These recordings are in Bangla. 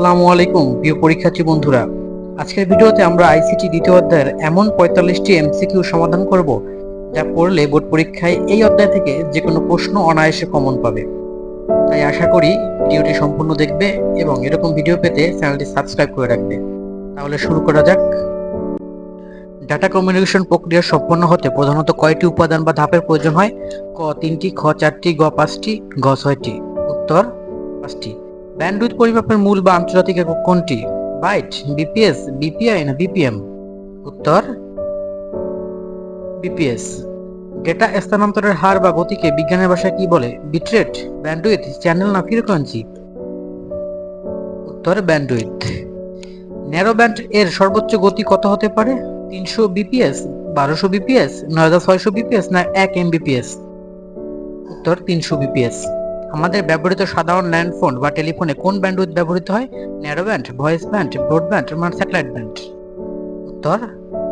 আসসালামু আলাইকুম প্রিয় পরীক্ষার্থী বন্ধুরা। আজকের ভিডিওতে আমরা আইসিটি দ্বিতীয় অধ্যায়ের এমন 45টি এমসিকিউ সমাধান করব যা পড়লে বোর্ড পরীক্ষায় এই অধ্যায় থেকে যে কোনো প্রশ্ন অনায়াসে কমন পাবে। তাই আশা করি ভিডিওটি সম্পূর্ণ দেখবে এবং এরকম ভিডিও পেতে চ্যানেলটি সাবস্ক্রাইব করে রাখবে। তাহলে শুরু করা যাক। ডাটা কমিউনিকেশন প্রক্রিয়া সম্পন্ন হতে প্রধানত কয়টি উপাদান বা ধাপের প্রয়োজন হয়? ক 3টি, খ 4টি, গ 5টি, ঘ 6টি। উত্তর 5টি। ব্যান্ডউইথ পরিমাপের মূল বা আন্তর্জাতিক একক কোনটি? বাইট, বিপিএস, বিপিআই না বিপিএম? উত্তর বিপিএস। ডেটা স্থানান্তরের হার বা গতিকে বিজ্ঞানের ভাষায় কি বলে? বিটরেট, ব্যান্ডউইথ, চ্যানেল না ফ্রিকোয়েন্সি? উত্তর ব্যান্ডউইথ। ন্যারো ব্যান্ড এর সর্বোচ্চ গতি কত হতে পারে? 300 বিপিএস, 1200 বিপিএস, 9600 বিপিএস না 1 এমবিপিএস? উত্তর 300 বিপিএস। আমাদের ব্যবহৃত সাধারণ ল্যান্ডফোন বা টেলিফোনে কোন ব্যান্ডউইথ ব্যবহৃত হয়? Narrow band, voice band, broadband না স্যাটেলাইট ব্যান্ড? উত্তর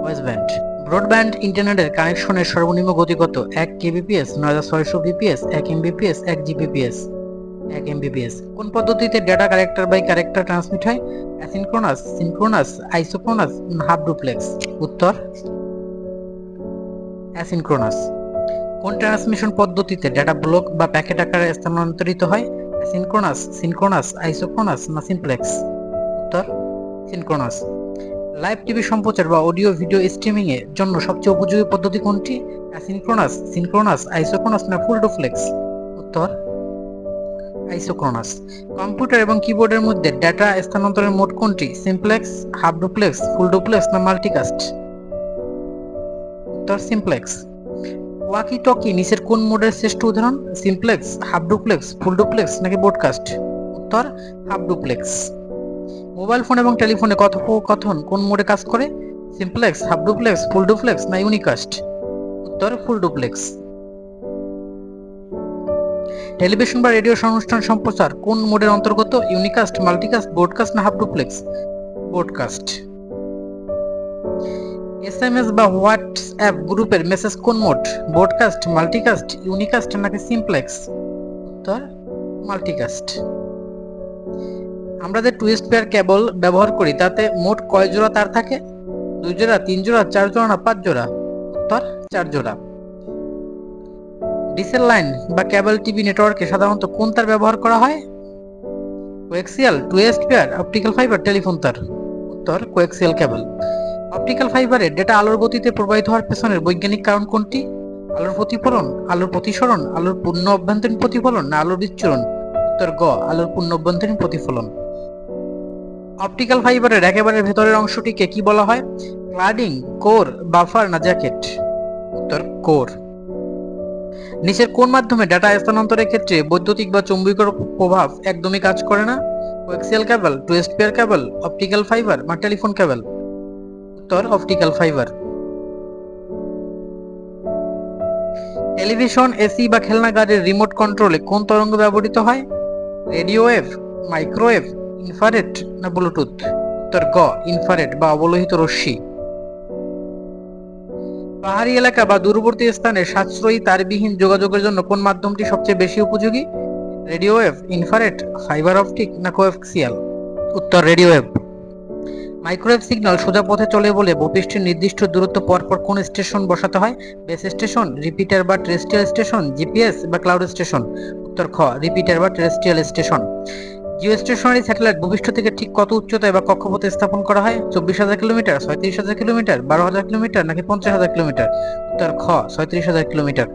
ভয়েস ব্যান্ড। ব্রডব্যান্ড ইন্টারনেটের কানেকশনের সর্বনিম্ন গতি কত? 1 kbps, 9600 bps, 1 Mbps, 1 Gbps? 1 Mbps. কোন পদ্ধতিতে data character by character transmit হয়? অ্যাসিনক্রোনাস, সিনক্রোনাস, আইসোক্রোনাস না হাফ ডুপ্লেক্স? উত্তর অ্যাসিনক্রোনাস। কোন ট্রান্সমিশন পদ্ধতিতে ডেটা ব্লক বা প্যাকেট আকারে স্থানান্তরিত হয়? সিনক্রোনাস, সিনক্রোনাস, আইসোক্রোনাস না সিমপ্লেক্স? উত্তর সিনক্রোনাস। লাইভ টিভি সম্প্রচার বা অডিও ভিডিও স্ট্রিমিং এর জন্য সবচেয়ে উপযোগী পদ্ধতি কোনটি? অ্যাসিনক্রোনাস, সিনক্রোনাস, আইসোক্রোনাস না ফুল ডুপ্লেক্স? উত্তর আইসোক্রোনাস। কম্পিউটার এবং কিবোর্ডের মধ্যে ডেটা স্থানান্তরের মোড কোনটি? Simplex, half duplex, full duplex না মাল্টিকাস্ট? উত্তর সিমপ্লেক্স। ওয়াকি টকি নিচের কোন মোডের শ্রেষ্ঠ উদাহরণ? Simplex, half duplex, full duplex নাকি ব্রডকাস্ট? উত্তর হাফ ডুপ্লেক্স। মোবাইল ফোন এবং টেলিফোনে কথোপকথন কোন মোডে কাজ করে? Simplex, half duplex, full duplex না ইউনিকাস্ট? উত্তর ফুল ডুপ্লেক্স। টেলিভিশন বা রেডিও অনুষ্ঠান সম্প্রচার কোন মোডের অন্তর্গত? ইউনিকাস্ট, মাল্টিকাস্ট, ব্রডকাস্ট না হাফ ডুপ্লেক্স? ব্রডকাস্ট। এসএমএস বা হোয়াটসঅ্যাপ গ্রুপের মেসেজ কোন মোড? ব্রডকাস্ট, মাল্টিকাস্ট, ইউনিকাস্ট নাকি সিমপ্লেক্স? উত্তর মাল্টিকাস্ট। আমরা যে টুইস্ট পেয়ার কেবল ব্যবহার করি তাতে মোট কয় জোড়া তার থাকে? 2 জোড়া, 3 জোড়া, 4 জোড়া না 5 জোড়া? উত্তর 4 জোড়া। ডিসেল লাইন বা কেবল টিভি নেটওয়ার্কে সাধারণত কোন তার ব্যবহার করা হয়? Coaxial, twist pair, optical fibre, telephone তার? উত্তর কোয়েক্সিয়াল কেবল। অপটিক্যাল ফাইবারে ডেটা আলোর গতিতে প্রবাহিত হওয়ার পেছনের বৈজ্ঞানিক কারণ কোনটি? আলোর প্রতিফলন, আলোর প্রতিসরণ, আলোর পূর্ণ অভ্যন্তরীণ প্রতিফলন না আলোর বিচ্ছুরণ? উত্তর গ আলোর পূর্ণ অভ্যন্তরীণ প্রতিফলন। অপটিক্যাল ফাইবারের একেবারে ভেতরের অংশটিকে কি বলা হয়? ক্লাডিং, কোর, বাফার না জ্যাকেট? উত্তর কোর। নিচের কোন মাধ্যমে ডেটা স্থানান্তরের ক্ষেত্রে বৈদ্যুতিক বা চৌম্বকীয় প্রভাব একদমই কাজ করে না? Coaxial cable, twist pair cable, optical fibre বা টেলিফোন কেবল? উত্তর অপটিক্যাল ফাইবার। টেলিভিশন, এসি বা খেলনাগাড়ির রিমোট কন্ট্রোলে কোন তরঙ্গ ব্যবহৃত হয়? রেডিও ওয়েভ, মাইক্রোওয়েভ, ইনফ্রারেড না ব্লুটুথ? উত্তর গ ইনফ্রারেড বা অবলোহিত রশ্মি। পাহাড়ি এলাকা বা দূরবর্তী স্থানে সাশ্রয়ী তারবিহীন যোগাযোগের জন্য কোন মাধ্যমটি সবচেয়ে বেশি উপযোগী? Radio wave, infrared, fibre optic না কোএক্সিয়াল? উত্তর রেডিও ওয়েভ। মাইক্রোওয়েভ সিগন্যাল সোজা পথে চলে বলে ভূপৃষ্ঠের নির্দিষ্ট দূরত্ব পরপর কোন স্টেশন বসাতে হয়? বেস স্টেশন, রিপিটার বা টেরেস্ট্রিয়াল স্টেশন, জিপিএস বা ক্লাউড স্টেশন? উত্তর খ রিপিটার বা টেরেস্ট্রিয়াল স্টেশন। জিওস্টেশনারি স্যাটেলাইট ভূপৃষ্ঠ থেকে ঠিক কত উচ্চতায় বা কক্ষপথে স্থাপন করা হয়? 24,000 কিলোমিটার, 37,000 কিলোমিটার, 12,000 কিলোমিটার নাকি 50,000 কিলোমিটার? উত্তর খ 37,000 কিলোমিটার।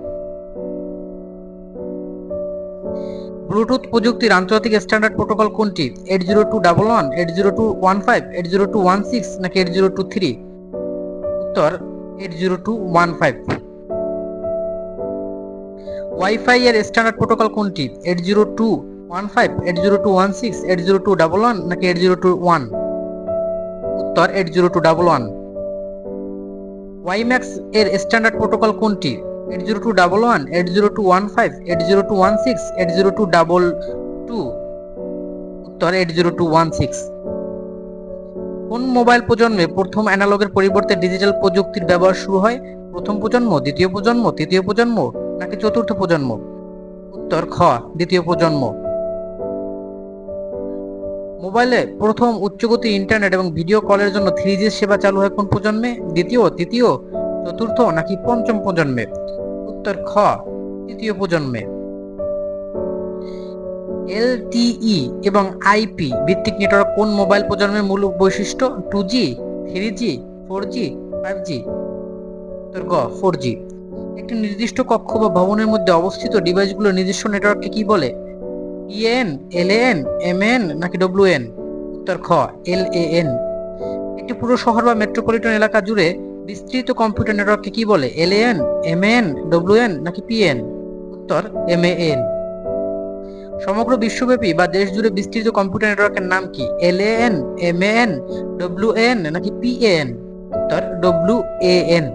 ব্লুটুথ প্রযুক্তির আন্তর্জাতিক স্ট্যান্ডার্ড প্রোটোকল কোনটি? 802.11, 802.15, 802.16 নাকি 802.3? উত্তর 802.15। ওয়াইফাই এর স্ট্যান্ডার্ড প্রোটোকল কোনটি? 802.15, 802.16, 802.11 নাকি 802.1? উত্তর 802.11। ওয়াইম্যাক্স এর স্ট্যান্ডার্ড প্রোটোকল কোনটি? 802.11, 802.15, 802.16, 802.22? উত্তর 802.16। কোন মোবাইল প্রজন্মে প্রথম অ্যানালগের পরিবর্তে ডিজিটাল প্রযুক্তির ব্যবহার শুরু হয়? প্রথম প্রজন্ম, দ্বিতীয় প্রজন্ম, তৃতীয় প্রজন্ম নাকি চতুর্থ প্রজন্ম? উত্তর খ দ্বিতীয় প্রজন্ম। মোবাইলে প্রথম উচ্চগতি ইন্টারনেট এবং ভিডিও কলের জন্য 3G সেবা চালু হয় কোন প্রজন্মে? দ্বিতীয়, তৃতীয়, চতুর্থ নাকি পঞ্চম প্রজন্মে? উত্তর খ, তৃতীয় প্রজন্মে। LTE এবং IP ভিত্তিক নেটওয়ার্ক কোন মোবাইল প্রজন্মের মূল বৈশিষ্ট্য? 2G, 3G, 4G, 5G? উত্তর গ, 4G। একটি নির্দিষ্ট কক্ষ বা ভবনের মধ্যে অবস্থিত ডিভাইসগুলোর নিজস্ব নেটওয়ার্ককে কি বলে? PAN, LAN, MAN নাকি WAN? উত্তর খ, LAN। একটি পুরো শহর বা মেট্রোপলিটন এলাকা জুড়ে বিস্তৃত কম্পিউটার নেটওয়ার্ককে কি বলে? LAN, MAN, WAN নাকি PAN? উত্তর MAN। সমগ্র বিশ্বব্যাপী বা দেশ জুড়ে বিস্তৃত কম্পিউটার নেটওয়ার্কের নাম কি? LAN, MAN, WAN নাকি PAN? উত্তর WAN।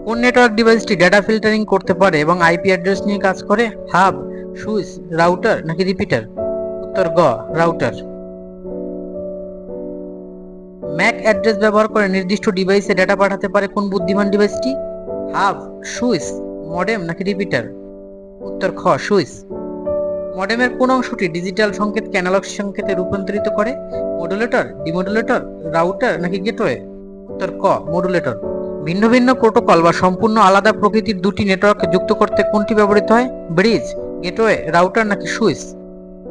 কোন নেটওয়ার্ক ডিভাইসটি ডেটা ফিল্টারিং করতে পারে এবং IP অ্যাড্রেস নিয়ে কাজ করে? হাব, সুইচ, রাউটার নাকি রিপিটার? উত্তর গ, রাউটার। ম্যাক অ্যাড্রেস ব্যবহার করে নির্দিষ্ট ডিভাইসে ডেটা পাঠাতে পারে কোন বুদ্ধিমান ডিভাইসটি? হাব, সুইচ, মডেম নাকি রিপিটার? উত্তর খ, সুইচ। মডেমের কোন অংশটি ডিজিটাল সংকেতকে অ্যানালগ সংকেতে রূপান্তরিত করে? মডুলেটর, ডিমডুলেটর, রাউটার নাকি গেটওয়ে? উত্তর ক, মডুলেটর। ভিন্ন ভিন্ন প্রোটোকল বা সম্পূর্ণ আলাদা প্রকৃতির দুটি নেটওয়ার্ককে যুক্ত করতে কোনটি ব্যবহৃত হয়? ব্রিজ, গেটওয়ে, রাউটার নাকি সুইচ?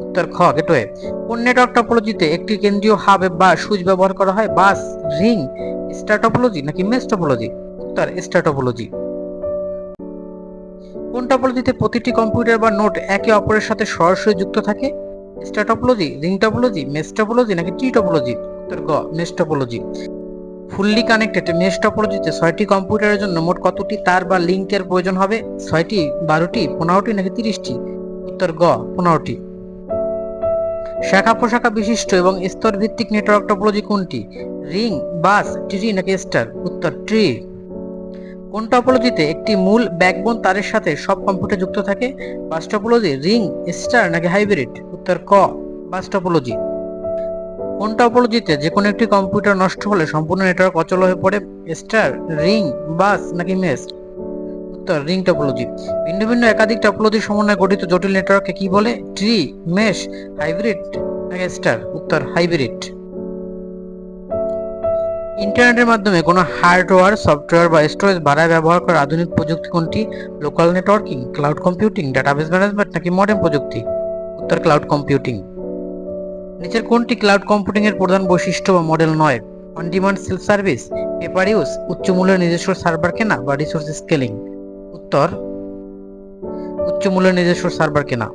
উত্তর খ, গেটওয়ে। কোন নেটওয়ার্ক টপোলজিতে একটি কেন্দ্রীয় হাব বা সুইচ ব্যবহার করা হয়? বাস, রিং, স্টার টপোলজি নাকি মেশ টপোলজি? উত্তর স্টার টপোলজি। কোন টপোলজিতে প্রতিটি কম্পিউটার বা নোট একে অপরের সাথে সরাসরি যুক্ত থাকে? Star topology, ring topology, mesh topology নাকি ট্রি টপোলজি? উত্তর গ, mesh topology. Fully connected mesh টপোলজিতে 6টি কম্পিউটারের জন্য মোট কতটি তার বা লিংকের প্রয়োজন হবে? 6টি, 12টি, 15টি নাকি 30টি? উত্তর গ, 15টি। শাখা প্রশাখা বিশিষ্ট এবং স্তর ভিত্তিক নেটওয়ার্ক টপোলজি কোনটি? রিং, বাস, ট্রি নাকি স্টার? উত্তর ট্রি। কোন টপোলজিতে একটি মূল ব্যাকবোন তারের সাথে সব কম্পিউটার যুক্ত থাকে? বাস টপোলজি, রিং, স্টার নাকি হাইব্রিড? উত্তর ক, বাস টপোলজি। কোন টপোলজিতে যে কোনো একটি কম্পিউটার নষ্ট হলে সম্পূর্ণ নেটওয়ার্ক অচল হয়ে পড়ে? স্টার, রিং, বাস নাকি মেশ? উত্তর রিং টপোলজি। ভিন্ন ভিন্ন একাধিক টপোলজির সমন্বয়ে গঠিত জটিল নেটওয়ার্ককে কি বলে? ট্রি, মেশ, হাইব্রিড নাকি স্টার? উত্তর হাইব্রিড। ইন্টারনেটের মাধ্যমে কোনো হার্ডওয়্যার, সফটওয়্যার বা স্টোরেজ বাড়ায় ব্যবহার করা আধুনিক প্রযুক্তি কোনটি? Local networking, cloud computing, database management নাকি মডার্ন প্রযুক্তি? উত্তর ক্লাউড কম্পিউটিং। নিচের কোনটি ক্লাউড কম্পিউটিং এর প্রধান বৈশিষ্ট্য বা মডেল নয়? On demand self service, paper use, উচ্চ মূল্যের নিজস্ব সার্ভার কেনা বা রিসোর্স স্কেলিং? উত্তর উচ্চ মূল্যের নিজস্ব সার্ভার কেনা।